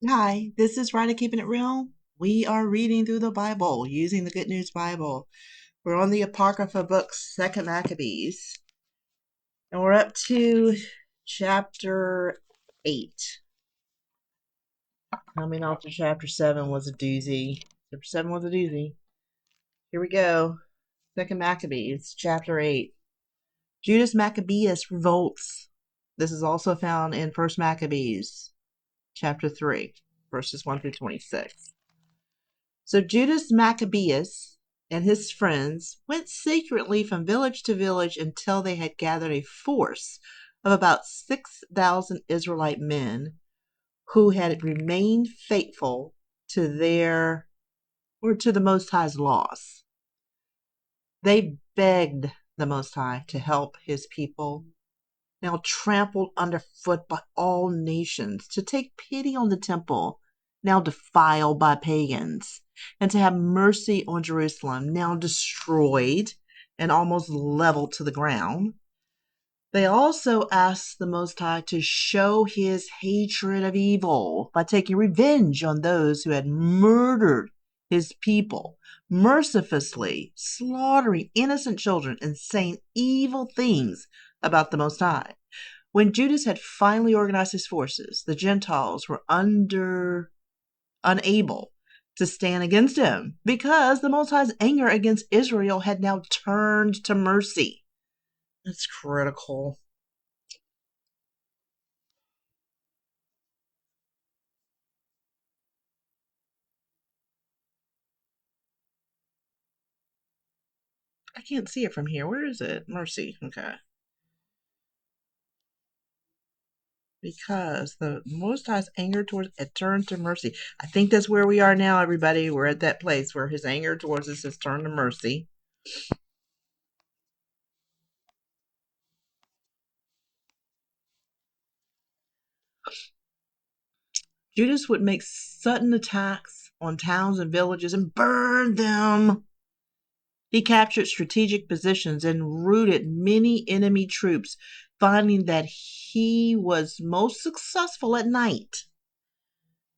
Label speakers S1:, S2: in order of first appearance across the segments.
S1: Hi, this is Ridea Keeping It Real. We are reading through the Bible using the Good News Bible. We're on the Apocrypha books, Second Maccabees, and we're up to chapter 8. Coming off to chapter 7 was a doozy. Chapter 7 was a doozy. Here we go. Second Maccabees, chapter 8. Judas Maccabeus revolts. This is also found in First Maccabees, chapter 3, verses 1 through 26. So Judas Maccabeus and his friends went secretly from village to village until they had gathered a force of about 6,000 Israelite men who had remained faithful to the Most High's laws. They begged the Most High to help his people, now trampled underfoot by all nations, to take pity on the temple, now defiled by pagans, and to have mercy on Jerusalem, now destroyed and almost leveled to the ground. They also asked the Most High to show his hatred of evil by taking revenge on those who had murdered his people, mercilessly slaughtering innocent children and saying evil things about the Most High. When Judas had finally organized his forces, the Gentiles were unable to stand against him because the Most High's anger against Israel had now turned to mercy. That's critical. I can't see it from here. Where is it? Mercy. Okay. Because the Most High's anger towards it turned to mercy. I think that's where we are now, everybody. We're at that place where his anger towards us has turned to mercy. Judas would make sudden attacks on towns and villages and burn them. He captured strategic positions and routed many enemy troops, finding that he was most successful at night.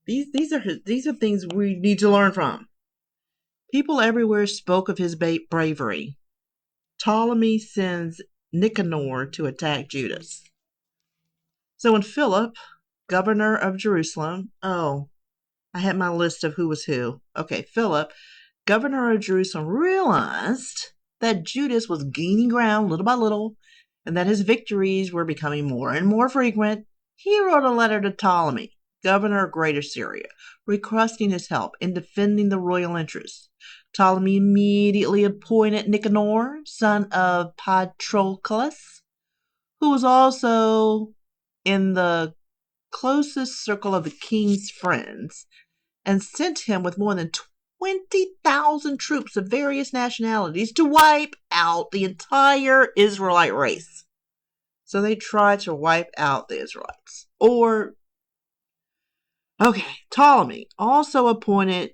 S1: These are things we need to learn from. People everywhere spoke of his bravery. Ptolemy sends Nicanor to attack Judas. So when Philip, governor of Jerusalem, I had my list of who was who. Okay, Philip, governor of Jerusalem, realized that Judas was gaining ground little by little and that his victories were becoming more and more frequent. He wrote a letter to Ptolemy, governor of Greater Syria, requesting his help in defending the royal interests. Ptolemy immediately appointed Nicanor, son of Patroclus, who was also in the closest circle of the king's friends, and sent him with more than 20,000 troops of various nationalities to wipe out the entire Israelite race. So they tried to wipe out the Israelites. Ptolemy also appointed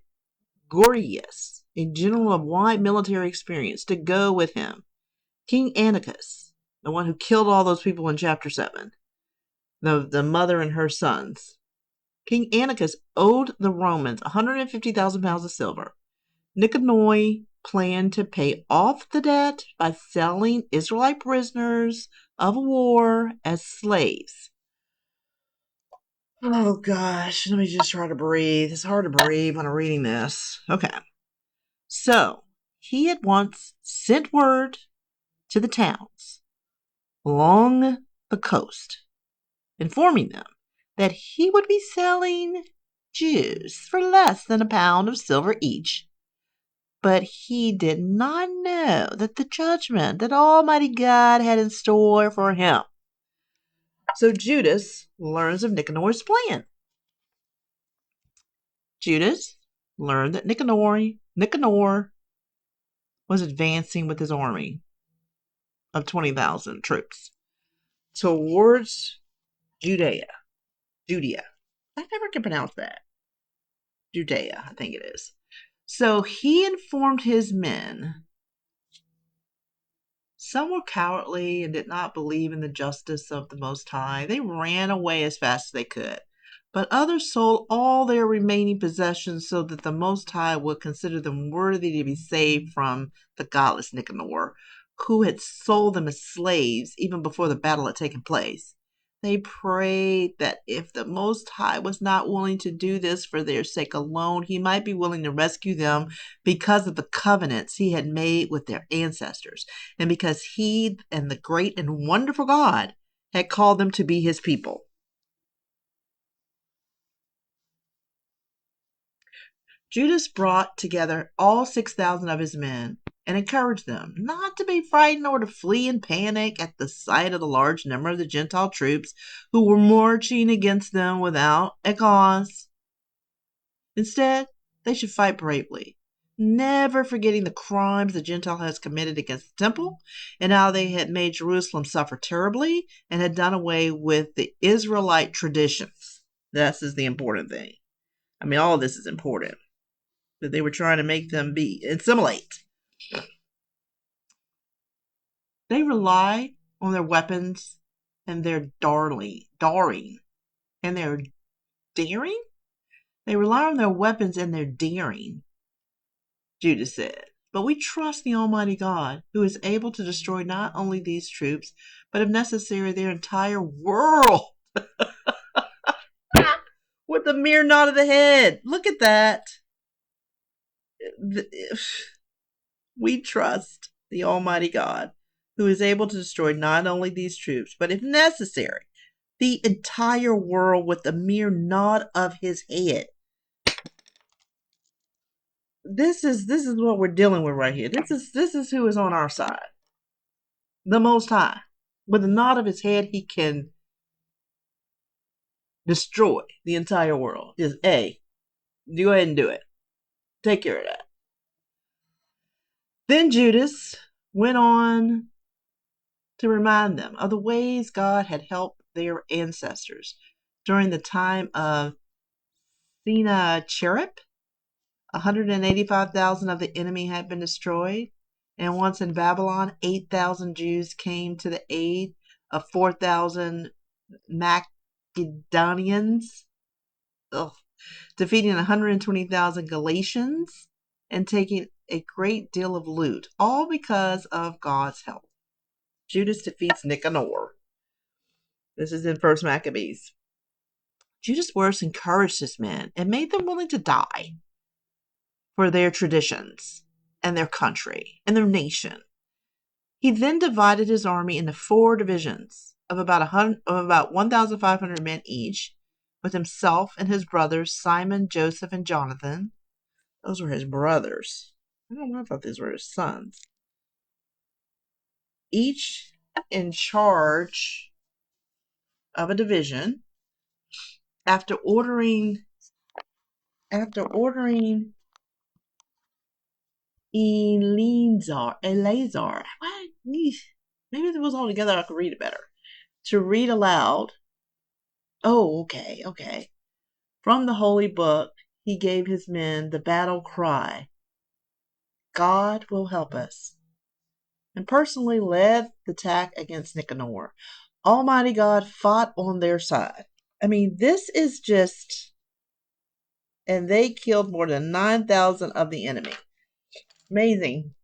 S1: Gorgias, a general of wide military experience, to go with him. King Antiochus, the one who killed all those people in chapter 7, the mother and her sons. King Antiochus owed the Romans 150,000 pounds of silver. Nicanor planned to pay off the debt by selling Israelite prisoners of war as slaves. Oh gosh, let me just try to breathe. It's hard to breathe when I'm reading this. Okay. So, he at once sent word to the towns along the coast, informing them that he would be selling Jews for less than a pound of silver each. But he did not know that the judgment that Almighty God had in store for him. So Judas learns of Nicanor's plan. Judas learned that Nicanor was advancing with his army of 20,000 troops towards Judea. I never can pronounce that. Judea, I think it is. So he informed his men. Some were cowardly and did not believe in the justice of the Most High. They ran away as fast as they could. But others sold all their remaining possessions so that the Most High would consider them worthy to be saved from the godless Nicanor, who had sold them as slaves even before the battle had taken place. They prayed that if the Most High was not willing to do this for their sake alone, he might be willing to rescue them because of the covenants he had made with their ancestors, and because he and the great and wonderful God had called them to be his people. Judas brought together all 6,000 of his men and encouraged them not to be frightened or to flee in panic at the sight of the large number of the Gentile troops who were marching against them without a cause. Instead, they should fight bravely, never forgetting the crimes the Gentile has committed against the temple and how they had made Jerusalem suffer terribly and had done away with the Israelite traditions. This is the important thing. I mean, all of this is important. That they were trying to make them assimilate. They rely on their weapons and their daring. And their daring? They rely on their weapons and their daring, Judas said. But we trust the Almighty God, who is able to destroy not only these troops, but if necessary, their entire world. With a mere nod of the head. Look at that. We trust the Almighty God, who is able to destroy not only these troops, but if necessary, the entire world with a mere nod of his head. This is what we're dealing with right here. This is who is on our side. The Most High. With a nod of his head, he can destroy the entire world. Just go ahead and do it. Take care of that. Then Judas went on to remind them of the ways God had helped their ancestors during the time of Sennacherib. 185,000 of the enemy had been destroyed, and once in Babylon, 8,000 Jews came to the aid of 4,000 Macedonians, defeating 120,000 Galatians and taking a great deal of loot, all because of God's help. Judas defeats Nicanor. This is in 1 Maccabees. Judas' words encouraged his men and made them willing to die for their traditions and their country and their nation. He then divided his army into 4 divisions of about 1,500 men each, with himself and his brothers Simon, Joseph, and Jonathan. Those were his brothers. I thought these were his sons. Each in charge of a division. After ordering Eleazar, maybe if it was all together I could read it better, to read aloud. Oh, okay. From the holy book, he gave his men the battle cry, God will help us, and personally led the attack against Nicanor. Almighty God fought on their side. I mean, this is just, and they killed more than 9,000 of the enemy. Amazing.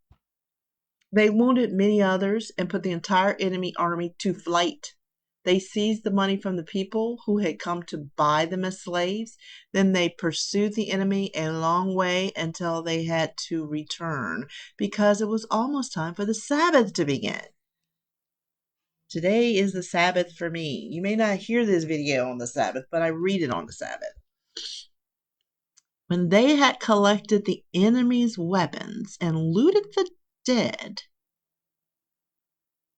S1: They wounded many others and put the entire enemy army to flight. They seized the money from the people who had come to buy them as slaves. Then they pursued the enemy a long way until they had to return because it was almost time for the Sabbath to begin. Today is the Sabbath for me. You may not hear this video on the Sabbath, but I read it on the Sabbath. When they had collected the enemy's weapons and looted the dead,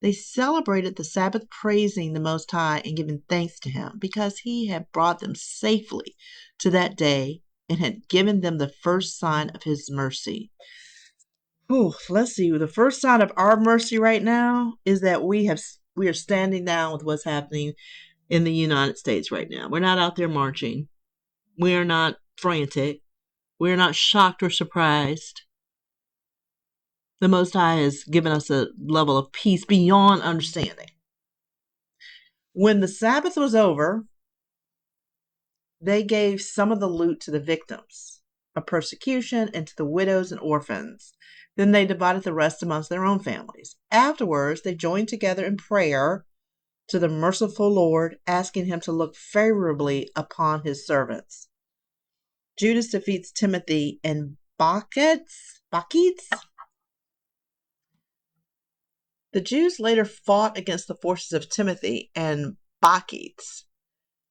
S1: they celebrated the Sabbath praising the Most High and giving thanks to him because he had brought them safely to that day and had given them the first sign of his mercy. Let's see. The first sign of our mercy right now is that we are standing down with what's happening in the United States right now. We're not out there marching. We are not frantic. We are not shocked or surprised. The Most High has given us a level of peace beyond understanding. When the Sabbath was over, They gave some of the loot to the victims of persecution and to the widows and orphans. Then they divided the rest amongst their own families. Afterwards, they joined together in prayer to the merciful Lord, asking him to look favorably upon his servants. Judas defeats Timothy and Bacchates. The Jews later fought against the forces of Timothy and Bacchates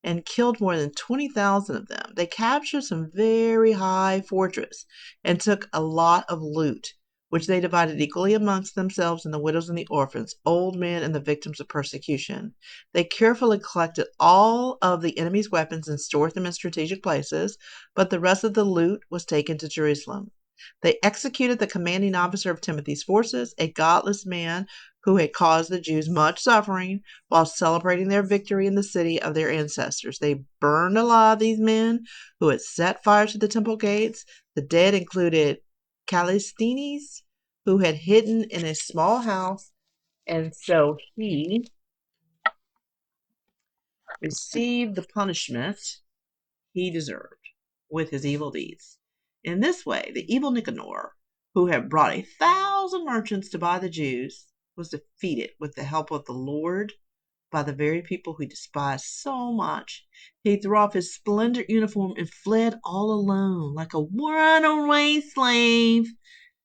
S1: and killed more than 20,000 of them. They captured some very high fortress and took a lot of loot, which they divided equally amongst themselves and the widows and the orphans, old men and the victims of persecution. They carefully collected all of the enemy's weapons and stored them in strategic places, but the rest of the loot was taken to Jerusalem. They executed the commanding officer of Timothy's forces, a godless man who had caused the Jews much suffering, while celebrating their victory in the city of their ancestors. They burned alive these men who had set fire to the temple gates. The dead included Callisthenes, who had hidden in a small house, and so he received the punishment he deserved with his evil deeds. In this way, the evil Nicanor, who had brought 1,000 merchants to buy the Jews, was defeated with the help of the Lord by the very people he despised so much. He threw off his splendid uniform and fled all alone, like a runaway slave,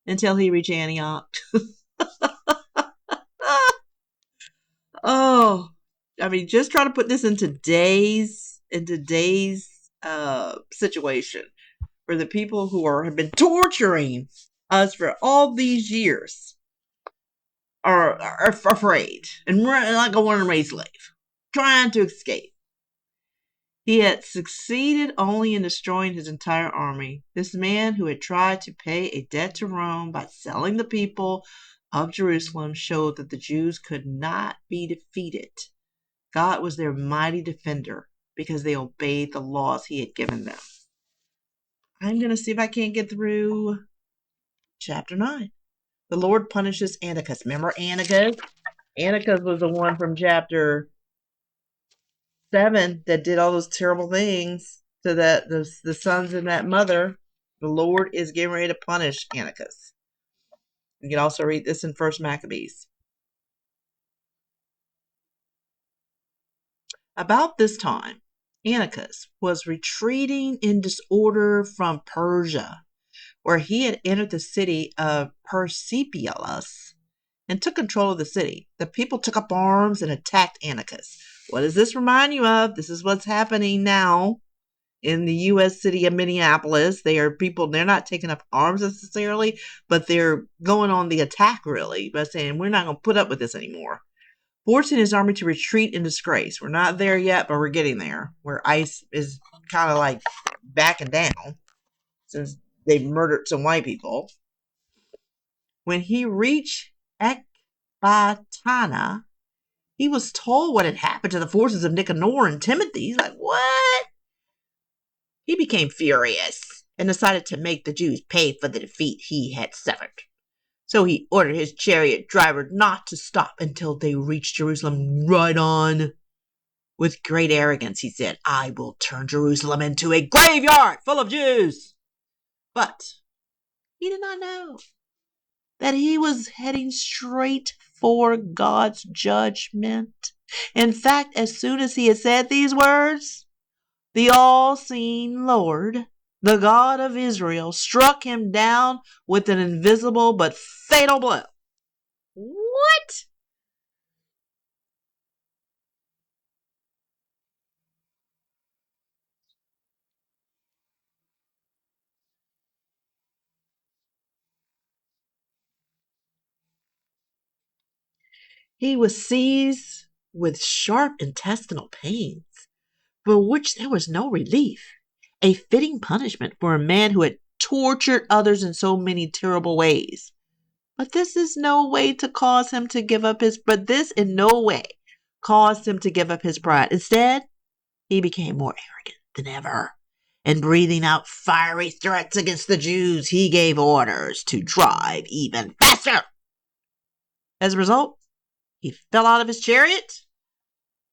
S1: until he reached Antioch. Oh, I mean, just try to put this in today's situation, where the people who have been torturing us for all these years are afraid and like a runaway slave, trying to escape. He had succeeded only in destroying his entire army. This man, who had tried to pay a debt to Rome by selling the people of Jerusalem, showed that the Jews could not be defeated. God was their mighty defender because they obeyed the laws he had given them. I'm going to see if I can't get through chapter 9. The Lord punishes Antiochus. Remember Antiochus? Antiochus was the one from chapter 7 that did all those terrible things to the sons and that mother. The Lord is getting ready to punish Antiochus. You can also read this in 1 Maccabees. About this time, Antiochus was retreating in disorder from Persia, where he had entered the city of Persepolis and took control of the city. The people took up arms and attacked Antiochus. What does this remind you of? This is what's happening now in the U.S. city of Minneapolis. They're not taking up arms necessarily, but they're going on the attack, really, by saying, we're not going to put up with this anymore. Forcing his army to retreat in disgrace. We're not there yet, but we're getting there, where ICE is kind of like backing down since they murdered some white people. When he reached Ecbatana, he was told what had happened to the forces of Nicanor and Timothy. He's like, what? He became furious and decided to make the Jews pay for the defeat he had suffered. So he ordered his chariot driver not to stop until they reached Jerusalem. Right on. With great arrogance, he said, I will turn Jerusalem into a graveyard full of Jews. But he did not know that he was heading straight for God's judgment. In fact, as soon as he had said these words, the all-seeing Lord, the God of Israel, struck him down with an invisible but fatal blow. What? He was seized with sharp intestinal pains, for which there was no relief. A fitting punishment for a man who had tortured others in so many terrible ways. But this in no way caused him to give up his pride. Instead, he became more arrogant than ever. And breathing out fiery threats against the Jews, he gave orders to drive even faster. As a result, he fell out of his chariot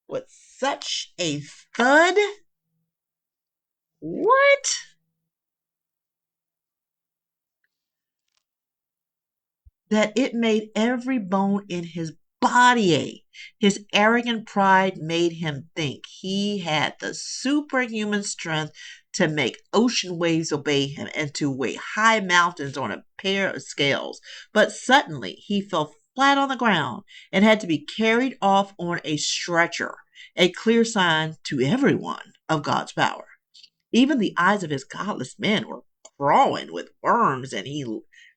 S1: with such a thud that it made every bone in his body ache. His arrogant pride made him think he had the superhuman strength to make ocean waves obey him and to weigh high mountains on a pair of scales. But suddenly he fell flat on the ground and had to be carried off on a stretcher, a clear sign to everyone of God's power. Even the eyes of his godless men were crawling with worms, and he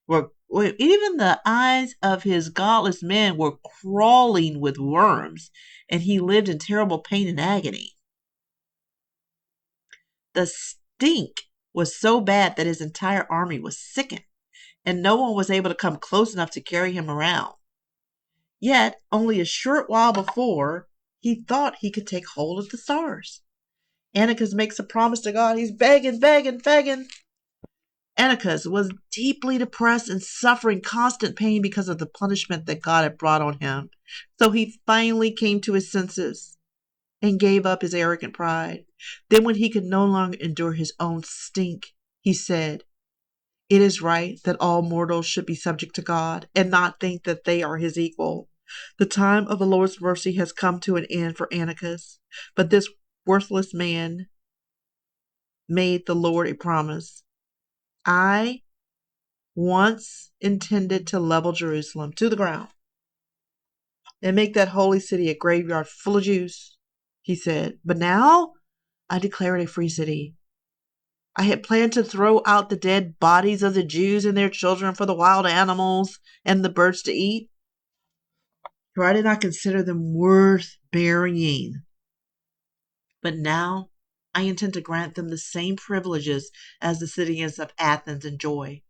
S1: were even the eyes of his godless men were crawling with worms, and he lived in terrible pain and agony. The stink was so bad that his entire army was sickened, and no one was able to come close enough to carry him around. Yet, only a short while before, he thought he could take hold of the stars. Antiochus makes a promise to God. He's begging, begging, begging. Antiochus was deeply depressed and suffering constant pain because of the punishment that God had brought on him. So he finally came to his senses and gave up his arrogant pride. Then, when he could no longer endure his own stink, he said, "It is right that all mortals should be subject to God and not think that they are his equal. The time of the Lord's mercy has come to an end for Antiochus, but this worthless man made the Lord a promise. I once intended to level Jerusalem to the ground and make that holy city a graveyard full of Jews," he said. "But now I declare it a free city. I had planned to throw out the dead bodies of the Jews and their children for the wild animals and the birds to eat, for I did not consider them worth burying. But now I intend to grant them the same privileges as the citizens of Athens enjoy.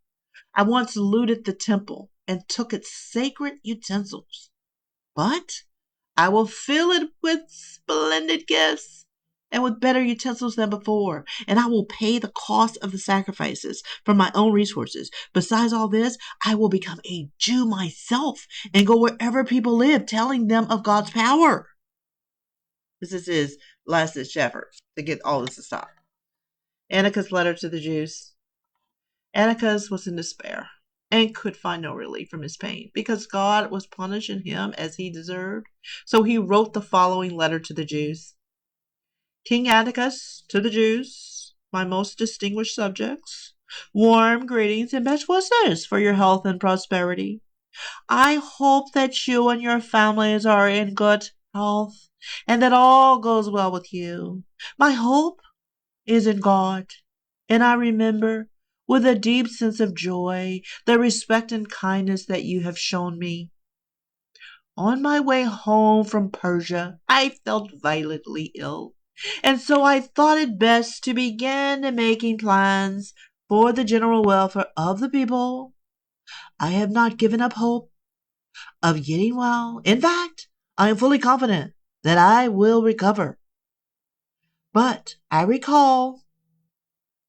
S1: I once looted the temple and took its sacred utensils, but I will fill it with splendid gifts and with better utensils than before, and I will pay the cost of the sacrifices from my own resources. Besides all this, I will become a Jew myself and go wherever people live, telling them of God's power." This is his last-ditch effort to get all this to stop. Antiochus' letter to the Jews. Antiochus was in despair and could find no relief from his pain because God was punishing him as he deserved. So he wrote the following letter to the Jews. "King Antiochus, to the Jews, my most distinguished subjects, warm greetings and best wishes for your health and prosperity. I hope that you and your families are in good health and that all goes well with you. My hope is in God, and I remember with a deep sense of joy the respect and kindness that you have shown me. On my way home from Persia, I felt violently ill, and so I thought it best to begin making plans for the general welfare of the people. I have not given up hope of getting well. In fact, I am fully confident that I will recover. But I recall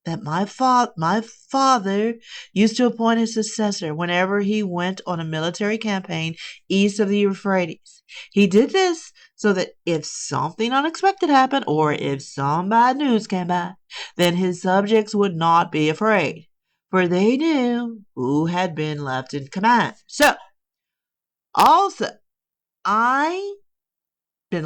S1: that my father used to appoint his successor whenever he went on a military campaign east of the Euphrates. He did this so that if something unexpected happened or if some bad news came by, then his subjects would not be afraid, for they knew who had been left in command. So, also, I been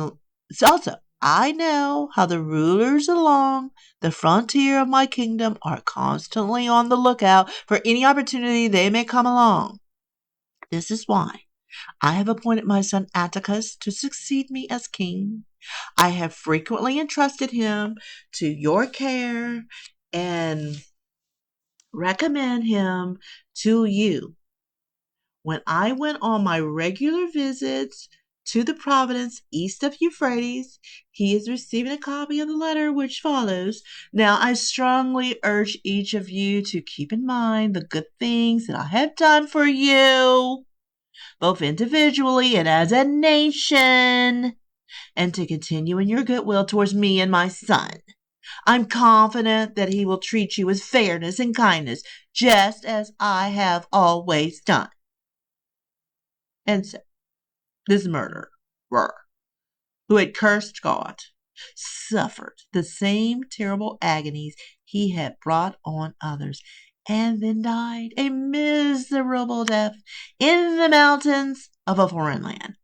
S1: also I know how the rulers along the frontier of my kingdom are constantly on the lookout for any opportunity they may come along. This is why I have appointed my son Atticus to succeed me as king. I have frequently entrusted him to your care and recommend him to you. When I went on my regular visits to the province east of Euphrates, he is receiving a copy of the letter which follows. Now I strongly urge each of you to keep in mind the good things that I have done for you, both individually and as a nation, and to continue in your goodwill towards me and my son. I'm confident that he will treat you with fairness and kindness, just as I have always done. And so, this murderer, who had cursed God, suffered the same terrible agonies he had brought on others. and then died a miserable death in the mountains of a foreign land.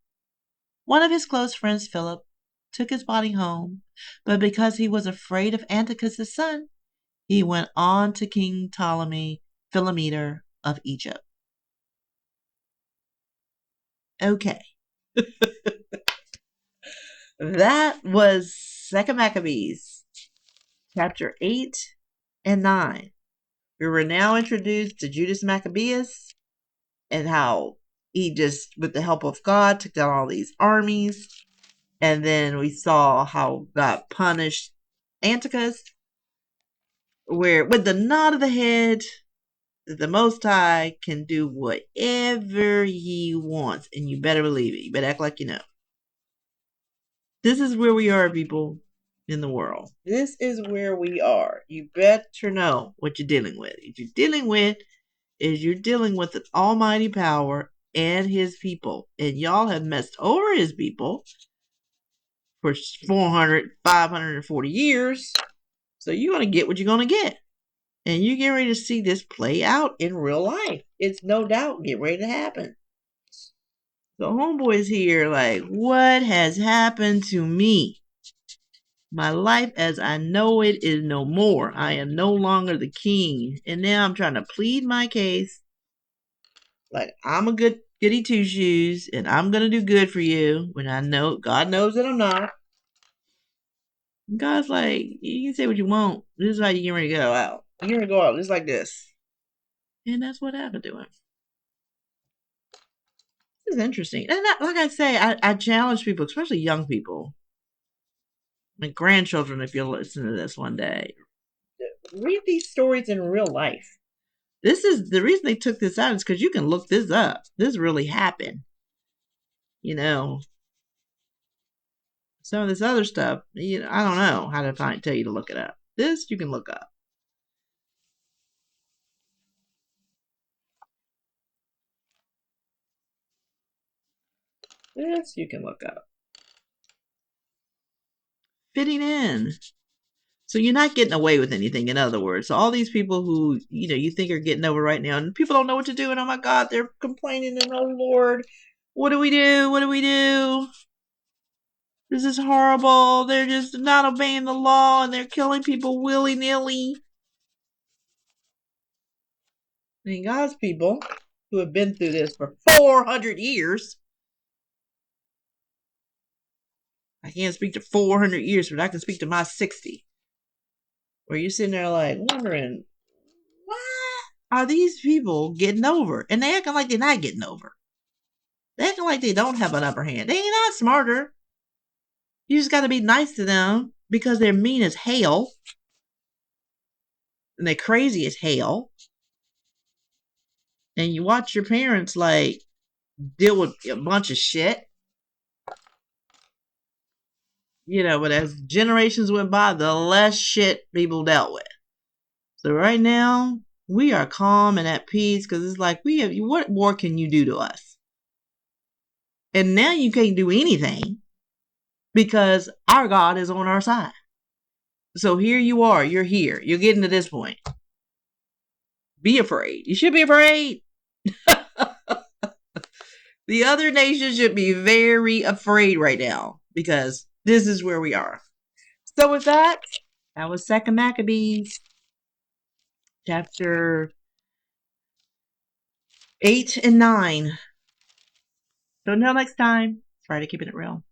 S1: One of his close friends, Philip, took his body home, but because he was afraid of Antiochus' son, he went on to King Ptolemy Philometor of Egypt. Okay. That was 2 Maccabees, chapter 8 and 9. We were now introduced to Judas Maccabeus and how he just, with the help of God, took down all these armies. And then we saw how God punished Antiochus, where with the nod of the head, the Most High can do whatever he wants. And you better believe it. You better act like you know. This is where we are, people, in the world. This is where we are. You better know what you're dealing with. What you're dealing with is you're dealing with an almighty power and his people. And y'all have messed over his people for 400, 540 years. So you're going to get what you're going to get. And you get ready to see this play out in real life. It's no doubt get ready to happen. So homeboy's here like, what has happened to me? My life as I know it is no more. I am no longer the king. And now I'm trying to plead my case. Like, I'm a goody two shoes and I'm going to do good for you when I know, God knows that I'm not. God's like, you can say what you want. This is how you get ready to go out. You're going to go out just like this. And that's what happened to him. This is interesting. And like I say, I challenge people, especially young people, and grandchildren, if you'll listen to this one day. Read these stories in real life. This is the reason they took this out is because you can look this up. This really happened. You know, some of this other stuff, I don't know how to tell you to look it up. This you can look up. This you can look up. Fitting in. So you're not getting away with anything, in other words. So all these people who, you think are getting over right now, and people don't know what to do, and oh my God, they're complaining, and oh Lord, what do we do? What do we do? This is horrible. They're just not obeying the law, and they're killing people willy-nilly. I mean, God's people who have been through this for 400 years. I can't speak to 400 years, but I can speak to my 60. Where you're sitting there like wondering, what are these people getting over? And they acting like they're not getting over. They acting like they don't have an upper hand. They ain't not smarter. You just got to be nice to them because they're mean as hell. And they're crazy as hell. And you watch your parents like deal with a bunch of shit. But as generations went by, the less shit people dealt with. So right now, we are calm and at peace because it's like, what more can you do to us? And now you can't do anything because our God is on our side. So here you are. You're here. You're getting to this point. Be afraid. You should be afraid. The other nations should be very afraid right now because this is where we are. So with that was 2 Maccabees, chapter 8 and 9. So until next time, try to keep it real.